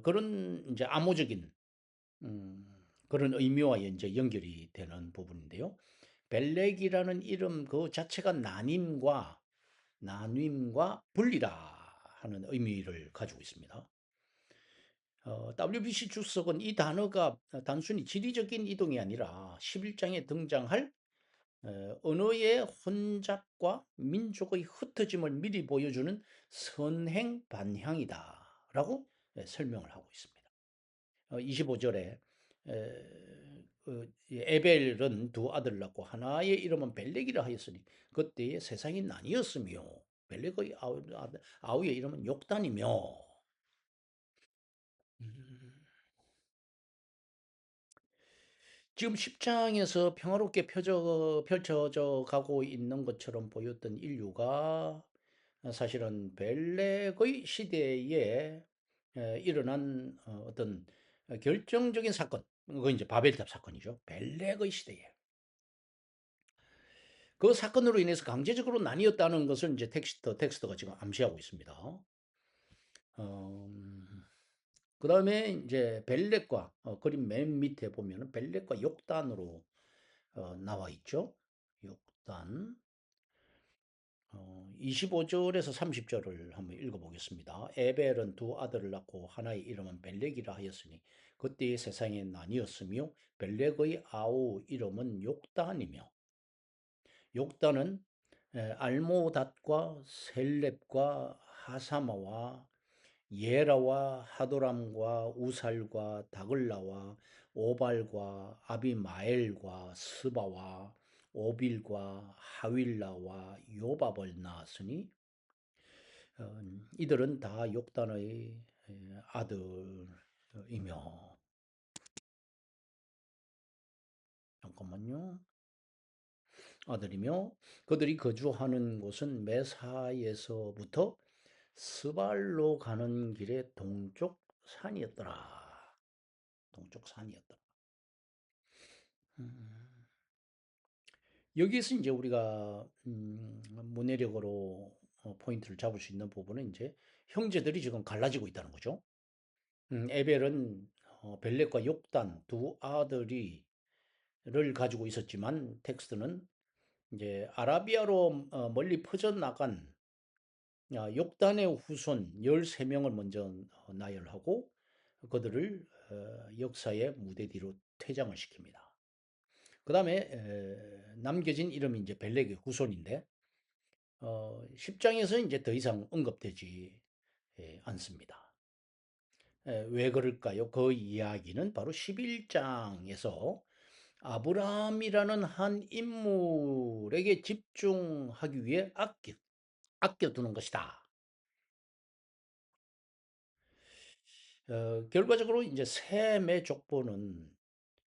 그런 이제 암호적인 음, 그런 의미와 이제 연결이 되는 부분인데요. 벨렉이라는 이름 그 자체가 나눔과 분리라 하는 의미를 가지고 있습니다. WBC 주석은 이 단어가 단순히 지리적인 이동이 아니라 11장에 등장할 언어의 혼잡과 민족의 흩어짐을 미리 보여주는 선행 반향이다라고 설명을 하고 있습니다. 25절에 에벨은 두 아들 낳고 하나의 이름은 벨렉이라 하였으니 그때의 세상이 나뉘었으며 벨렉의 아우의 이름은 욕단이며 음, 지금 10장에서 평화롭게 펼쳐져 가고 있는 것처럼 보였던 인류가 사실은 벨렉의 시대에 일어난 어떤 결정적인 사건, 그건 이제 바벨탑 사건이죠. 벨렉의 시대에. 그 사건으로 인해서 강제적으로 나뉘었다는 것을 이제 텍스트가 지금 암시하고 있습니다. 그 다음에 이제 벨렉과 그림 맨 밑에 보면은 벨렉과 욕단으로 나와 있죠. 욕단. 25절에서 30절을 한번 읽어보겠습니다. 에벨은 두 아들을 낳고 하나의 이름은 벨렉이라 하였으니 그때의 세상에 나뉘었으며 벨렉의 아우 이름은 욕단이며 욕단은 알모닷과 셀렙과 하사마와 예라와 하도람과 우살과 다글라와 오발과 아비마엘과 스바와 오빌과 하윌라와 요밥을 낳았으니 이들은 다 욕단의 아들이며. 잠깐만요. 아들이며 그들이 거주하는 곳은 메사에서부터 스발로 가는 길의 동쪽 산이었더라. 동쪽 산이었더라. 음, 여기에서 이제 우리가 문해력으로 포인트를 잡을 수 있는 부분은 이제 형제들이 지금 갈라지고 있다는 거죠. 에벨은 벨렉과 욕단 두 아들이 를 가지고 있었지만 텍스트는 이제 아라비아로 멀리 퍼져나간 욕단의 후손 13명을 먼저 나열하고 그들을 역사의 무대 뒤로 퇴장을 시킵니다. 그 다음에 남겨진 이름이 이제 벨렉의 후손인데 10장에서 이제 더 이상 언급되지 않습니다. 왜 그럴까요? 그 이야기는 바로 11장에서 아브라함이라는 한 인물에게 집중하기 위해 아껴두는 것이다. 결과적으로 이제 셈의 족보는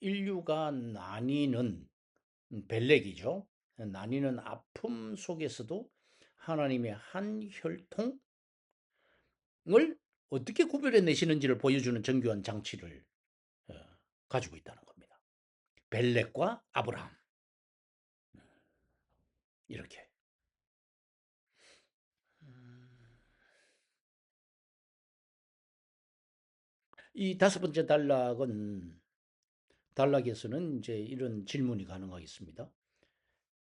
인류가 나뉘는 벨렉이죠. 나뉘는 아픔 속에서도 하나님의 한 혈통을 어떻게 구별해 내시는지를 보여주는 정교한 장치를 어, 가지고 있다는 겁니다. 벨렉과 아브라함 이렇게. 이 다섯 번째 단락에서는 이제 이런 질문이 가능하겠습니다.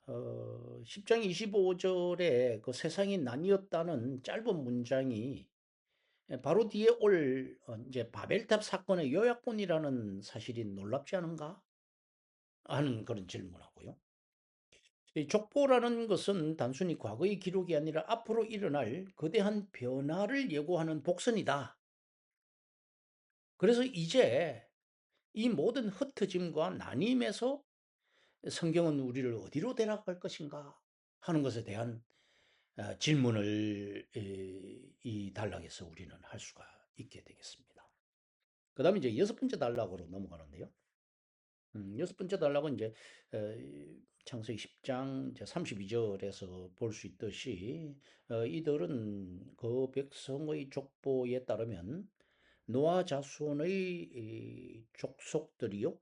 10장 25절에 그 세상이 나뉘었다는 짧은 문장이 바로 뒤에 올 이제 바벨탑 사건의 요약본이라는 사실이 놀랍지 않은가 하는 그런 질문하고요. 이 족보라는 것은 단순히 과거의 기록이 아니라 앞으로 일어날 거대한 변화를 예고하는 복선이다. 그래서 이제 이 모든 흩어짐과 나님에서 성경은 우리를 어디로 데려갈 것인가 하는 것에 대한 질문을 이 단락에서 우리는 할 수가 있게 되겠습니다. 그 다음에 이제 여섯 번째 단락으로 넘어가는데요. 여섯 번째 단락은 이제 창세기 10장 이제 32절에서 볼 수 있듯이 이들은 그 백성의 족보에 따르면 노아 자손의 족속들이요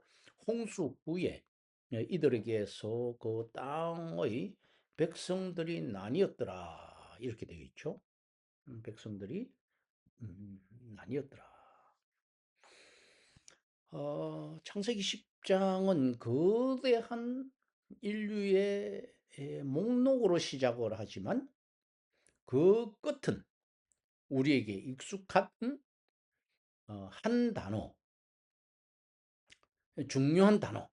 홍수 후에 이들에게서 그 땅의 백성들이 나뉘었더라 이렇게 되어 있죠. 백성들이 나뉘었더라. 창세기 10장은 거대한 인류의 목록으로 시작을 하지만 그 끝은 우리에게 익숙한 한 단어, 중요한 단어.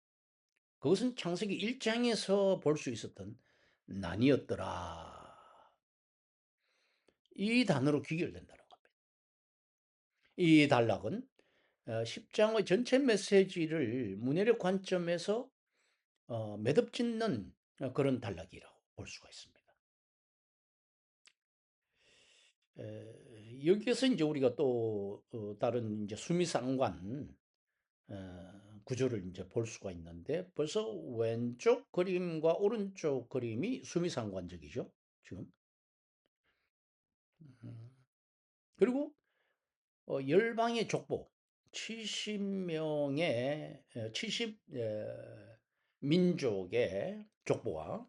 그것은 창세기 1장에서 볼 수 있었던 나뉘었더라. 이 단어로 귀결된다는 겁니다. 이 단락은 10장의 전체 메시지를 문해력 관점에서 매듭짓는 그런 단락이라고 볼 수가 있습니다. 여기에서 이제 우리가 또 다른 이제 수미상관 구조를 이제 볼 수가 있는데 벌써 왼쪽 그림과 오른쪽 그림이 수미상관적이죠. 지금. 음. 그리고 열방의 족보 70명의 70 민족의 족보와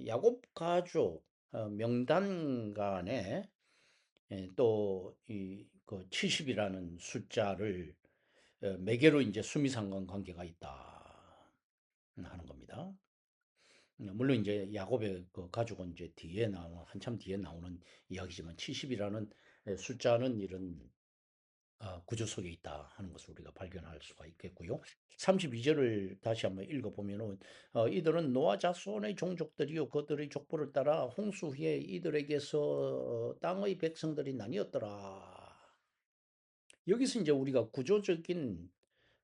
야곱 가족 명단 간에 또이그 70이라는 숫자를 매개로 이제 수미상관 관계가 있다 하는 겁니다. 물론 이제 야곱의 그 가족은 이제 뒤에 나오는 한참 뒤에 나오는 이야기지만 70이라는 숫자는 이런 구조 속에 있다 하는 것을 우리가 발견할 수가 있겠고요. 32절을 다시 한번 읽어보면은 이들은 노아 자손의 종족들이요 그들의 족보를 따라 홍수 후에 이들에게서 땅의 백성들이 나뉘었더라. 여기서 이제 우리가 구조적인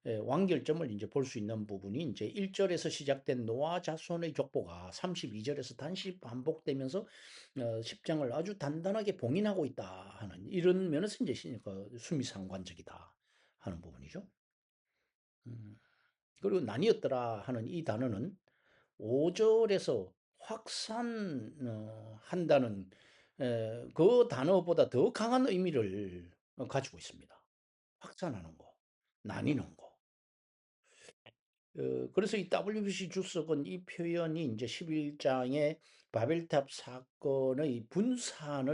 완결점을 이제 볼 수 있는 부분이 이제 1절에서 시작된 노아 자손의 족보가 32절에서 다시 반복되면서 10장을 아주 단단하게 봉인하고 있다 하는 이런 면에서 이제 수미상관적이다 하는 부분이죠. 음, 그리고 나뉘었더라 하는 이 단어는 5절에서 확산한다는 그 단어보다 더 강한 의미를 가지고 있습니다. 확산하는 거, 나뉘는 거. 그래서 이 WBC 주석은 이 표현이 이제 11장의 바벨탑 사건의 분산,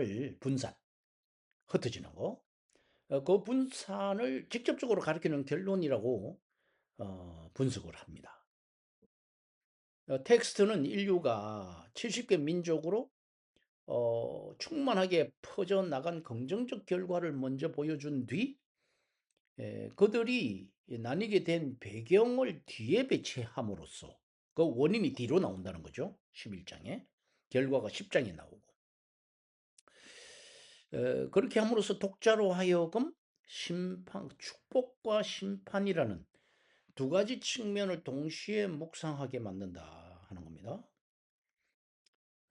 흩어지는 거, 그 분산을 직접적으로 가리키는 결론이라고 분석을 합니다. 텍스트는 인류가 70개 민족으로 충만하게 퍼져나간 긍정적 결과를 먼저 보여준 뒤 그들이 나뉘게 된 배경을 뒤에 배치함으로써 그 원인이 뒤로 나온다는 거죠. 11장에. 결과가 10장에 나오고. 그렇게 함으로써 독자로 하여금 축복과 심판이라는 두 가지 측면을 동시에 묵상하게 만든다 하는 겁니다.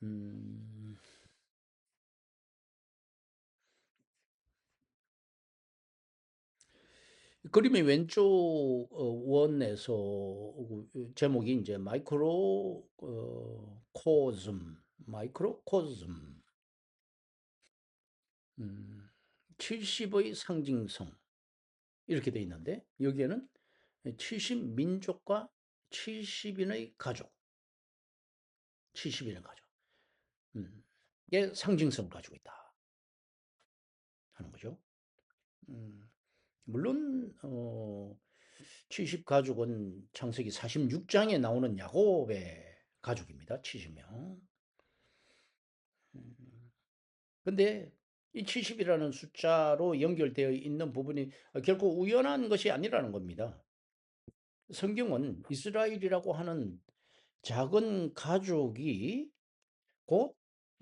음, 그림의 왼쪽 원에서 제목이 이제 마이크로코즘 70의 상징성 이렇게 돼 있는데 여기에는 70 민족과 70인의 가족, 70인의 가족, 의 상징성을 가지고 있다 하는 거죠. 물론 70 가족은 창세기 46장에 나오는 야곱의 가족입니다. 70명. 근데 이 70이라는 숫자로 연결되어 있는 부분이 결코 우연한 것이 아니라는 겁니다. 성경은 이스라엘이라고 하는 작은 가족이 곧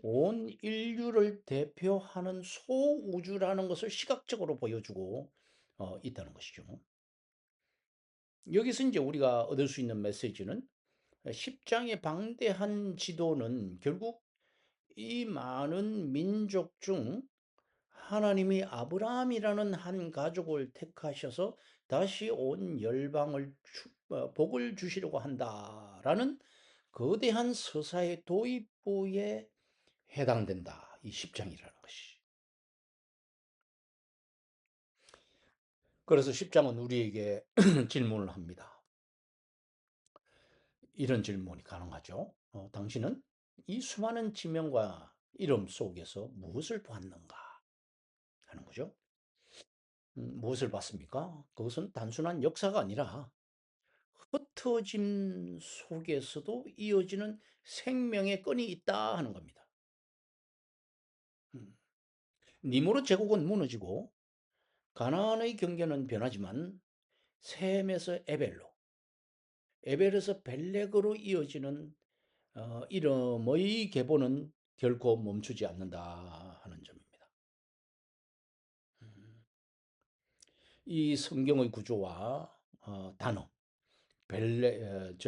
온 인류를 대표하는 소우주라는 것을 시각적으로 보여주고 있다는 것이죠. 여기서 이제 우리가 얻을 수 있는 메시지는 10장의 방대한 지도는 결국 이 많은 민족 중 하나님이 아브라함이라는 한 가족을 택하셔서 다시 온 열방을 복을 주시려고 한다라는 거대한 서사의 도입부에 해당된다. 이 10장이라는 것이. 그래서 10장은 우리에게 질문을 합니다. 이런 질문이 가능하죠. 당신은 이 수많은 지명과 이름 속에서 무엇을 보았는가 하는 거죠. 무엇을 봤습니까? 그것은 단순한 역사가 아니라 흩어짐 속에서도 이어지는 생명의 끈이 있다 하는 겁니다. 음, 니무롯 제국은 무너지고 가나안의 경계는 변하지만 셈에서 에벨로, 에벨에서 벨렉으로 이어지는 이름의 계보는 결코 멈추지 않는다 하는 점입니다. 음, 이 성경의 구조와 단어, 벨렉과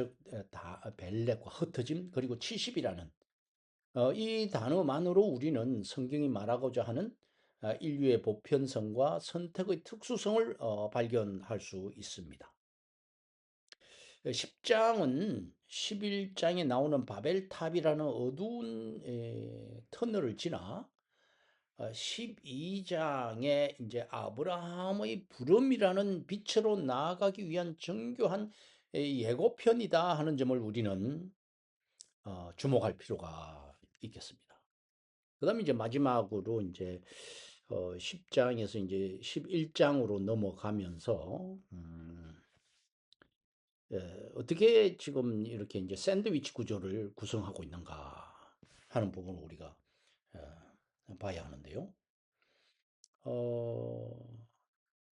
흩어짐 그리고 70이라는 이 단어만으로 우리는 성경이 말하고자 하는 인류의 보편성과 선택의 특수성을 발견할 수 있습니다. 10장은 11장에 나오는 바벨탑이라는 어두운 터널을 지나 12장에 이제 아브라함의 부름이라는 빛으로 나아가기 위한 정교한 예고편이다 하는 점을 우리는 주목할 필요가 있겠습니다. 그다음에 이제 마지막으로 이제 10장에서 이제 11장으로 넘어가면서 어떻게 지금 이렇게 이제 샌드위치 구조를 구성하고 있는가 하는 부분을 우리가 봐야 하는데요. 어,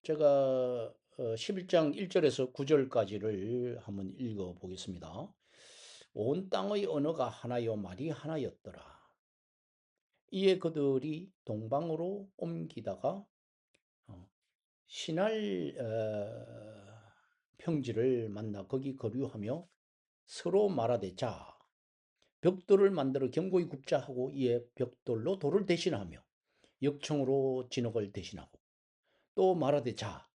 제가 11장 1절에서 9절까지를 한번 읽어 보겠습니다. 온 땅의 언어가 하나요 말이 하나였더라. 이에 그들이 동방으로 옮기다가 신할 평지를 만나 거기 거류하며 서로 말하되 자 벽돌을 만들어 견고히 굽자 하고 이에 벽돌로 돌을 대신하며 역청으로 진흙을 대신하고 또 말하되 자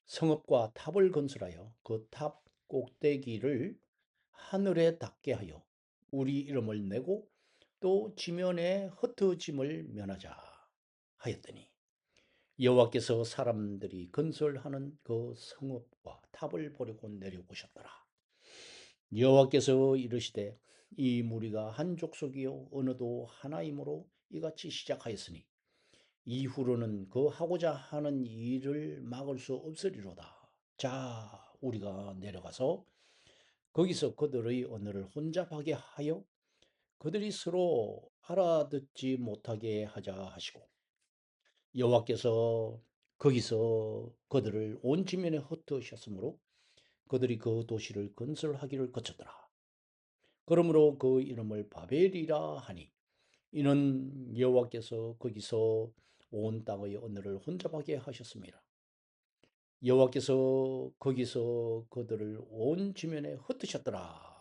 성읍과 탑을 건설하여 그 탑 꼭대기를 하늘에 닿게 하여 우리 이름을 내고 또 지면에 흩어짐을 면하자 하였더니 여호와께서 사람들이 건설하는 그 성읍과 탑을 보려고 내려오셨더라. 여호와께서 이르시되 이 무리가 한 족속이요 어느도 하나이므로 이같이 시작하였으니 이후로는 그 하고자 하는 일을 막을 수 없으리로다. 자, 우리가 내려가서 거기서 그들의 언어를 혼잡하게 하여 그들이 서로 알아듣지 못하게 하자 하시고 여호와께서 거기서 그들을 온 지면에 흩으셨으므로 그들이 그 도시를 건설하기를 거쳤더라. 그러므로 그 이름을 바벨이라 하니 이는 여호와께서 거기서 온 땅의 언어를 혼잡하게 하셨습니다. 여호와께서 거기서 그들을 온 지면에 흩으셨더라.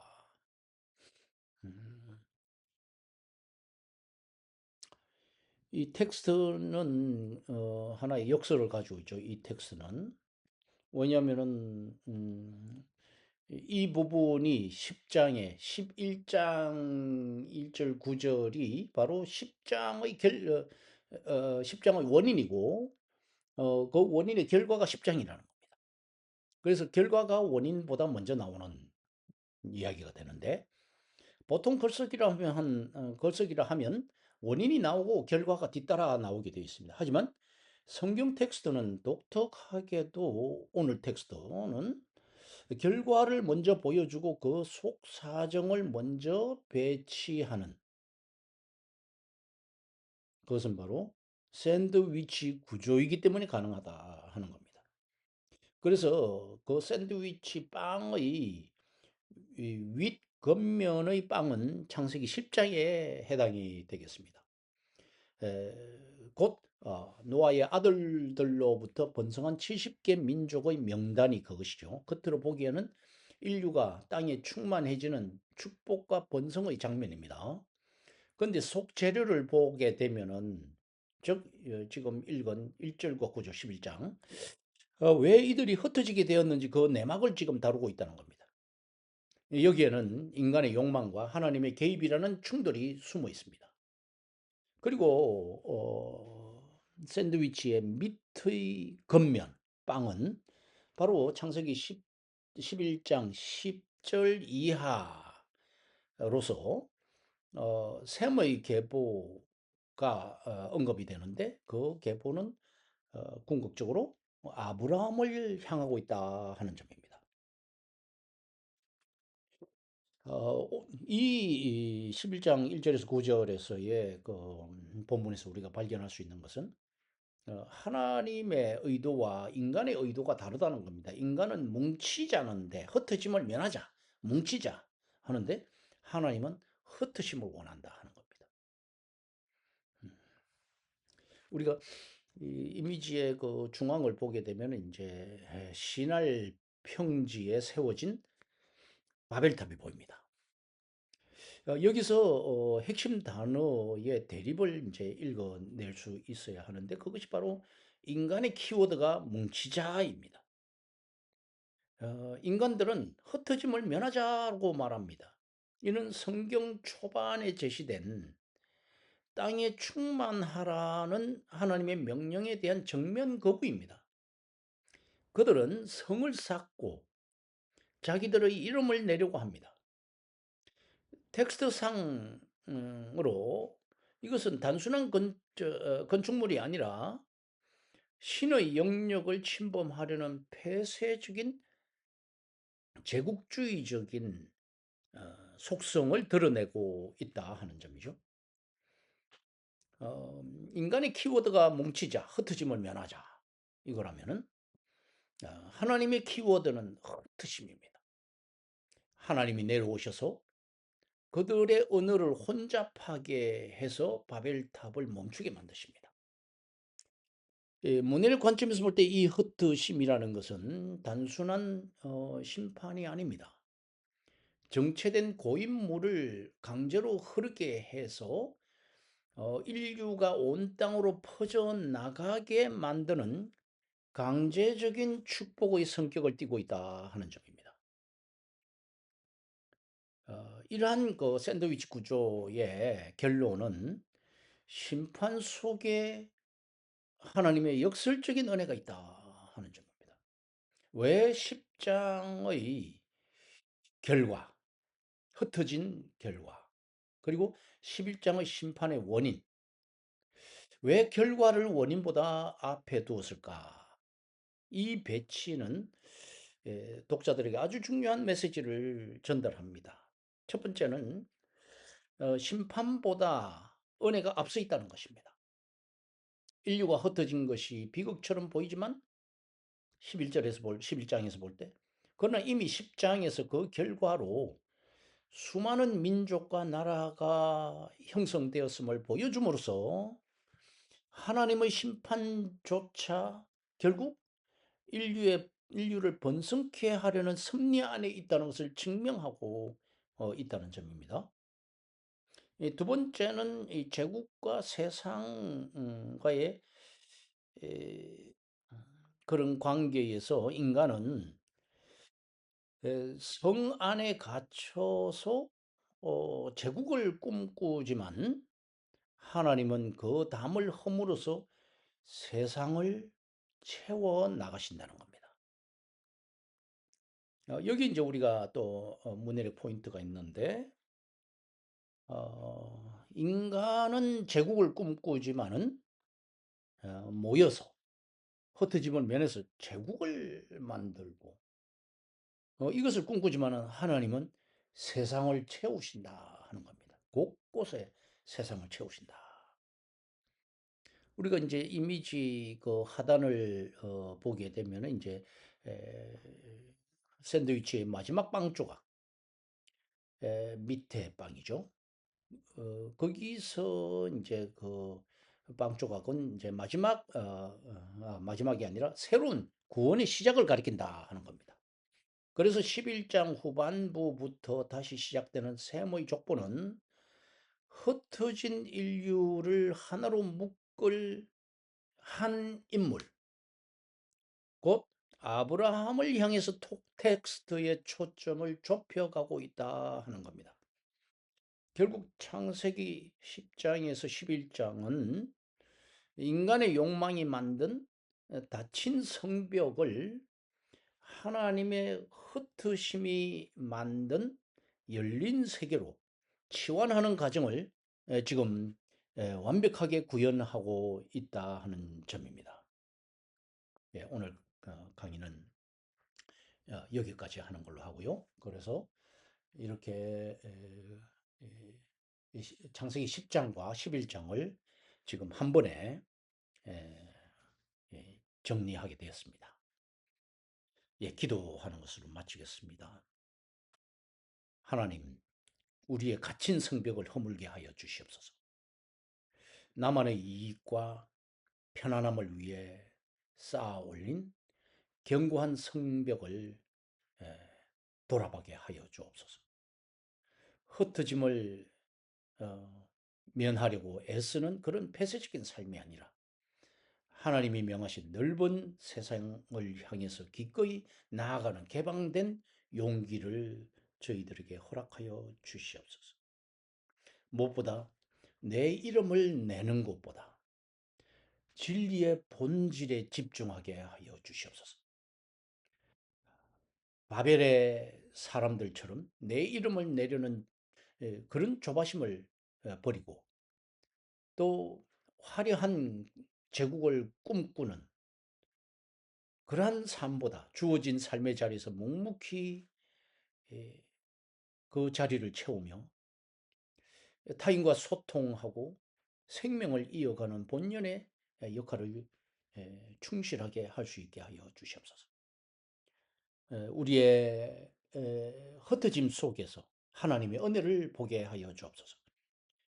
음, 이 텍스트는 하나의 역설을 가지고 있죠. 이 텍스트는 왜냐하면은 이 부분이 10장의 11장 1절 9절이 바로 10장의 원인이고 그 원인의 결과가 10장이라는 겁니다. 그래서 결과가 원인보다 먼저 나오는 이야기가 되는데 보통 글쓰기라 하면 원인이 나오고 결과가 뒤따라 나오게 되어 있습니다. 하지만 성경 텍스트는 독특하게도 오늘 텍스트는 결과를 먼저 보여주고 그 속 사정을 먼저 배치하는 그것은 바로 샌드위치 구조이기 때문에 가능하다 하는 겁니다. 그래서 그 샌드위치 빵의 윗 겉면의 빵은 창세기 10장에 해당이 되겠습니다. 곧 노아의 아들들로부터 번성한 70개 민족의 명단이 그것이죠. 겉으로 보기에는 인류가 땅에 충만해지는 축복과 번성의 장면입니다. 그런데 속재료를 보게 되면은 즉 지금 읽은 1절과 9절 11장 왜 이들이 흩어지게 되었는지 그 내막을 지금 다루고 있다는 겁니다. 여기에는 인간의 욕망과 하나님의 개입이라는 충돌이 숨어 있습니다. 그리고 샌드위치의 밑의 겉면 빵은 바로 창세기 11장 10절 이하로서 셈의 계보가 언급이 되는데 그 계보는 궁극적으로 아브라함을 향하고 있다 하는 점입니다. 이 11장 1절에서 9절에서의 그 본문에서 우리가 발견할 수 있는 것은 하나님의 의도와 인간의 의도가 다르다는 겁니다. 인간은 뭉치자는데 흩어짐을 면하자, 뭉치자 하는데 하나님은 흩으심을 원한다 하는 겁니다. 우리가 이 이미지의 그 중앙을 보게 되면 이제 시날 평지에 세워진 바벨탑이 보입니다. 여기서 핵심 단어의 대립을 이제 읽어낼 수 있어야 하는데 그것이 바로 인간의 키워드가 뭉치자입니다. 인간들은 흩어짐을 면하자고 말합니다. 이는 성경 초반에 제시된 땅에 충만하라는 하나님의 명령에 대한 정면 거부입니다. 그들은 성을 쌓고 자기들의 이름을 내려고 합니다. 텍스트상으로 이것은 단순한 건축물이 아니라 신의 영역을 침범하려는 폐쇄적인 제국주의적인 속성을 드러내고 있다 하는 점이죠. 인간의 키워드가 뭉치자, 흩어짐을 면하자 이거라면은 하나님의 키워드는 흩으심입니다. 하나님이 내려오셔서 그들의 언어를 혼잡하게 해서 바벨탑을 멈추게 만드십니다. 문해력 관점에서 볼 때 이 흩트심이라는 것은 단순한 심판이 아닙니다. 정체된 고인물을 강제로 흐르게 해서 인류가 온 땅으로 퍼져나가게 만드는 강제적인 축복의 성격을 띠고 있다 하는 점입니다. 이러한 그 샌드위치 구조의 결론은 심판 속에 하나님의 역설적인 은혜가 있다 하는 점입니다. 왜 10장의 결과, 흩어진 결과, 그리고 11장의 심판의 원인, 왜 결과를 원인보다 앞에 두었을까? 이 배치는 독자들에게 아주 중요한 메시지를 전달합니다. 첫 번째는 심판보다 은혜가 앞서 있다는 것입니다. 인류가 흩어진 것이 비극처럼 보이지만 11장에서 볼 때, 그러나 이미 10장에서 그 결과로 수많은 민족과 나라가 형성되었음을 보여줌으로써 하나님의 심판조차 결국 인류를 번성케 하려는 섭리 안에 있다는 것을 증명하고 있다는 점입니다. 두 번째는 이 제국과 세상과의 그런 관계에서 인간은 성 안에 갇혀서 제국을 꿈꾸지만 하나님은 그 담을 허물어서 세상을 채워 나가신다는 겁니다. 여기 이제 우리가 또 문해력 포인트가 있는데, 인간은 제국을 꿈꾸지만은 모여서 흩어짐을 면해서 제국을 만들고 이것을 꿈꾸지만은 하나님은 세상을 채우신다 하는 겁니다. 곳곳에 세상을 채우신다. 우리가 이제 이미지 그 하단을 보게 되면은 이제 에, 샌드위치의 마지막 빵 조각, 밑에 빵이죠. 거기서 이제 그 빵 조각은 이제 마지막이 아니라 새로운 구원의 시작을 가리킨다 하는 겁니다. 그래서 11장 후반부부터 다시 시작되는 셈의 족보는 흩어진 인류를 하나로 묶을 한 인물, 곧 아브라함을 향해서 텍스트의 초점을 좁혀가고 있다 하는 겁니다. 결국 창세기 10장에서 11장은 인간의 욕망이 만든 닫힌 성벽을 하나님의 흩으심이 만든 열린 세계로 치환하는 과정을 지금 완벽하게 구현하고 있다 하는 점입니다. 오늘 강의는 여기까지 하는 걸로 하고요. 그래서 이렇게 창세기 10장과 11장을 지금 한 번에 정리하게 되었습니다. 기도하는 것으로 마치겠습니다. 하나님, 우리의 갇힌 성벽을 허물게 하여 주시옵소서. 나만의 이익과 편안함을 위해 쌓아 올린 견고한 성벽을 돌아보게 하여 주옵소서. 흩어짐을 면하려고 애쓰는 그런 폐쇄적인 삶이 아니라 하나님이 명하신 넓은 세상을 향해서 기꺼이 나아가는 개방된 용기를 저희들에게 허락하여 주시옵소서. 무엇보다 내 이름을 내는 것보다 진리의 본질에 집중하게 하여 주시옵소서. 바벨의 사람들처럼 내 이름을 내려는 그런 조바심을 버리고 또 화려한 제국을 꿈꾸는 그러한 삶보다 주어진 삶의 자리에서 묵묵히 그 자리를 채우며 타인과 소통하고 생명을 이어가는 본연의 역할을 충실하게 할 수 있게 하여 주시옵소서. 우리의 흩어짐 속에서 하나님의 은혜를 보게 하여 주옵소서.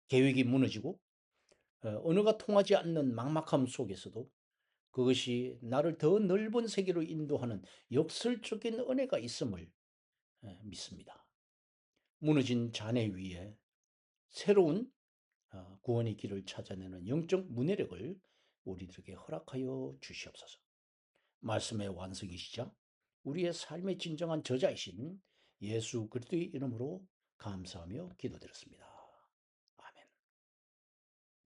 계획이 무너지고 언어가 통하지 않는 막막함 속에서도 그것이 나를 더 넓은 세계로 인도하는 역설적인 은혜가 있음을 믿습니다. 무너진 잔해 위에 새로운 구원의 길을 찾아내는 영적 문해력을 우리들에게 허락하여 주시옵소서. 말씀의 완성이시자 우리의 삶의 진정한 저자이신 예수 그리스도의 이름으로 감사하며 기도드렸습니다.